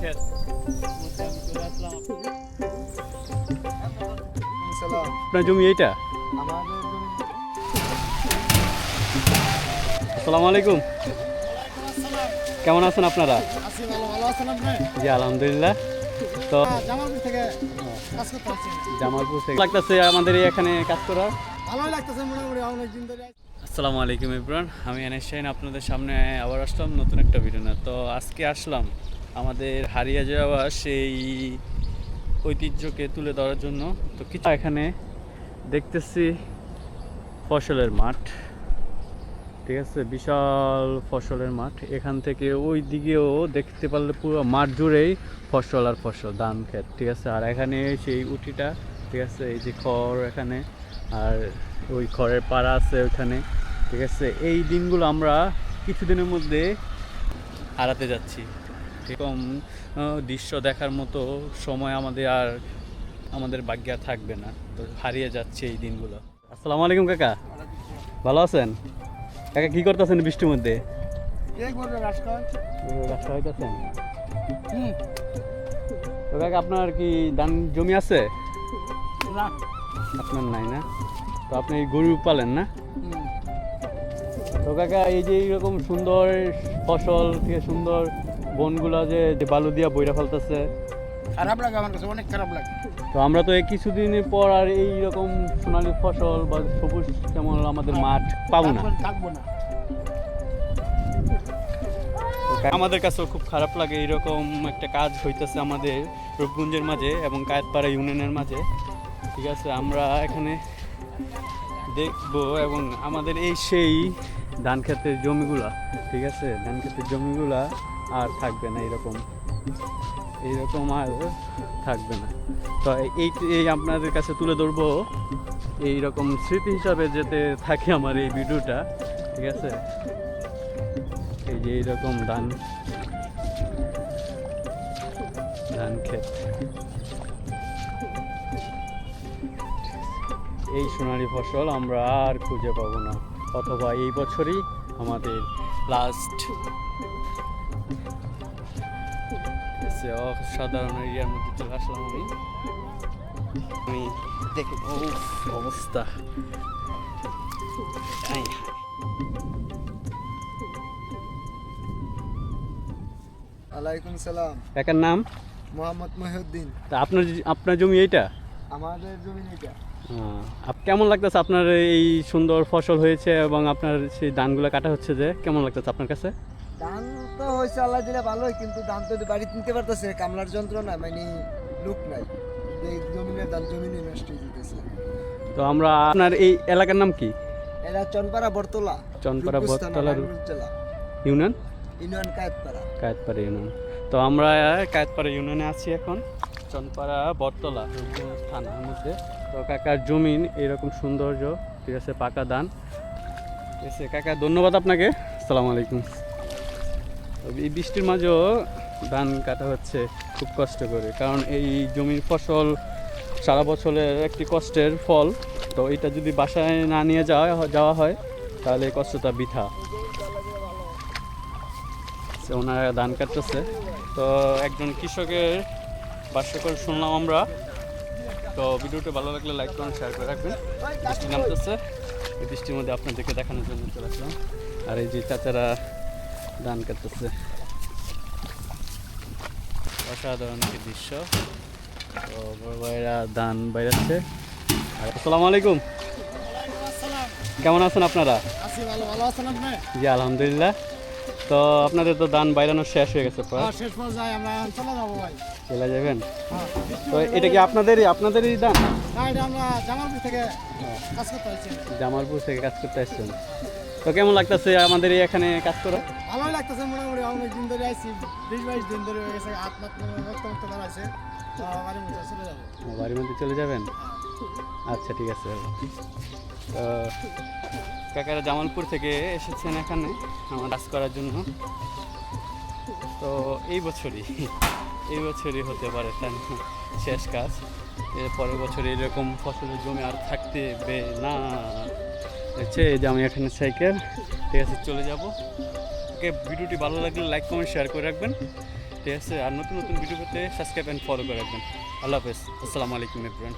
ক্ষেত মধ্যে আমি চলে আসলাম। আপনার জমি এইটা? আসসালামু আলাইকুম, কেমন আছেন আপনারা? জি আলহামদুলিল্লাহ। তো জামালপুর থেকে কাজ করতে আসছি। জামালপুর থেকে লাগতেছে আমাদের এখানে কাজ করা? ভালোই লাগতেছে মোটামুটি অনেকদিন ধরে। আসসালামু আলাইকুম এভরিওয়ান, আমি এনএস শাহিন আপনাদের সামনে আবার আসলাম নতুন একটা ভিডিও না। তো আজকে আসলাম আমাদের হারিয়ে যাওয়া সেই ঐতিহ্যকে তুলে ধরার জন্য। তো কিছু এখানে দেখতেছি ফসলের মাঠ, ঠিক আছে, বিশাল ফসলের মাঠ। এখান থেকে ওই দিকেও দেখতে পারলে পুরো মাঠ জুড়েই ফসল আর ফসল, ধান ক্ষেত, ঠিক আছে। আর এখানে সেই উটিটা, ঠিক আছে, এই যে খড় এখানে, আর ওই খড়ের পাড়া আছে ওইখানে, ঠিক আছে। এই দিনগুলো আমরা কিছুদিনের মধ্যে হারাতে যাচ্ছি। এরকম দৃশ্য দেখার মতো সময় আমাদের ভাগ্যে আর থাকবে না। তো হারিয়ে যাচ্ছে এই দিনগুলো। আসসালামু আলাইকুম কাকা, ভালো আছেন? কাকা কি করতেছেন বৃষ্টির মধ্যে? রাস্তা হইতেছেন? তো কাকা আপনার কি ধান জমি আছে? না, আপনার নাই না? তো আপনি গরু পালেন না? তো কাকা এই যে এইরকম সুন্দর ফসল থেকে সুন্দর বনগুলা যে বালু দিয়া বইরা ফেলতেছে, খারাপ লাগে আমার কাছে, অনেক খারাপ লাগে। তো আমরা তো কিছুদিনের পর আর এইরকম সোনালী ফসল বা সবুজ শ্যামল আমাদের মাঠ পাবো না, থাকবো না। আমাদের কাছেও খুব খারাপ লাগে। এইরকম একটা কাজ হইতেছে আমাদের রূপগঞ্জের মাঝে এবং কায়েতপাড়া ইউনিয়নের মাঝে, ঠিক আছে। আমরা এখানে দেখবো এবং আমাদের এই সেই ধান ক্ষেতের জমিগুলা, ঠিক আছে, ধান ক্ষেতের জমিগুলা আর থাকবে না, এইরকম আর থাকবে না। তো এই আপনাদের কাছে তুলে ধরবো এইরকম স্মৃতি হিসাবে যেতে থাকে আমার এই ভিডিওটা, ঠিক আছে। এই যে এইরকম ধান ক্ষেত, এই সোনালী ফসল আমরা আর খুঁজে পাবো না, অথবা এই বছরই আমাদের লাস্ট। অসাধারণ এরিয়ার মধ্যে চলে আসলাম আমি দেখি অবস্থা। ওয়ালাইকুম সালাম। কাকার নাম? মোহাম্মদ মহিউদ্দিন। তা আপনার জমি এইটা? আমাদের জমি এটা। কেমন লাগতেছে আপনার এই সুন্দর ফসল হয়েছে এবং আপনার সেই ধানগুলো কাটা হচ্ছে, যে কেমন লাগতেছে আপনার কাছে? ধান তো হয়েছে আল্লাহ দিলে ভালোই, কিন্তু ধান তো বাড়িতে নিতে পারতেছে, কামলার যন্ত্র না, মানে লোক নাই, এই জমিনের ধান জমিনে নষ্ট হয়ে যেতেছে। তো আমরা, আপনার এই এলাকার নাম কি? এটা চনপাড়া বটতলা, চনপাড়া বটতলা ইউনিয়ন, কায়েতপাড়া ইউনিয়ন। তো আমরা কায়েতপাড়া ইউনিয়নে আছি এখন, চনপাড়া বটতলা থানার মধ্যে। তো কাকার জমিন এরকম সৌন্দর্য, ঠিক আছে, পাকা ধান, ঠিক আছে। কাকা ধন্যবাদ আপনাকে, আসসালামু আলাইকুম। এই বৃষ্টির মাঝেও ধান কাটা হচ্ছে খুব কষ্ট করে, কারণ এই জমির ফসল সারা বছরের একটি কষ্টের ফল। তো এটা যদি বাসায় না নিয়ে যাওয়া হয় তাহলে এই কষ্টটা বৃথা। ওনারা ধান কাটতেছে, তো একজন কৃষকের ভাষ্যকর শুনলাম আমরা। তো ভিডিওটা ভালো লাগলে লাইক করুন, শেয়ার করে রাখবেন। বৃষ্টি নামতেছে, এই বৃষ্টির মধ্যে আপনাদেরকে দেখানোর জন্য চলে আসলাম। আর এই যে চাচারা ধান কাটতেছে, অসাধারণ একটি দৃশ্য। তো বড় ভাইরা ধান বাইরাচ্ছে। আসসালামু আলাইকুম, কেমন আছেন আপনারা? ভালো আছেন আপনি? জি আলহামদুলিল্লাহ। তো আপনাদের তো ধান বাইরানো শেষ হয়ে গেছে প্রায়? শেষ পর্যায়ে আমরা চলে যাবো ভাই। চলে যাবেন? তো এটা কি আপনাদেরই ধান? না, এটা আমরা জামালপুর থেকে কাজ করতে আসছি। জামালপুর থেকে কাজ করতে আসছেন। তো কেমন লাগতেছে আমাদের এখানে কাজ করা? ভালোই লাগতেছে, মোটামুটি অনেক দিন ধরে আসছি, 20-22 দিন ধরে হয়ে গেছে, রক্ত দাঁড়াইছে। বাড়ির মধ্যে চলে যাবো। বাড়ির মধ্যে চলে যাবেন? আচ্ছা ঠিক আছে। তো কাকারা জামালপুর থেকে এসেছেন এখানে আমার কাজ করার জন্য। তো এই বছরই হতে পারে তার শেষ কাজ। এর পরের বছর এরকম ফসলের জমি আর থাকতে না। হচ্ছে এই যে আমি এখানে সাইকেল, ঠিক আছে, চলে যাব। ওকে, ভিডিওটি ভালো লাগলে লাইক কমেন্ট শেয়ার করে রাখবেন। ঠিক আছে, আর নতুন নতুন ভিডিও পেতে সাবস্ক্রাইব অ্যান্ড ফলো করে রাখবেন। আল্লাহ হাফেজ, আসসালামু আলাইকুম এভরিওয়ান।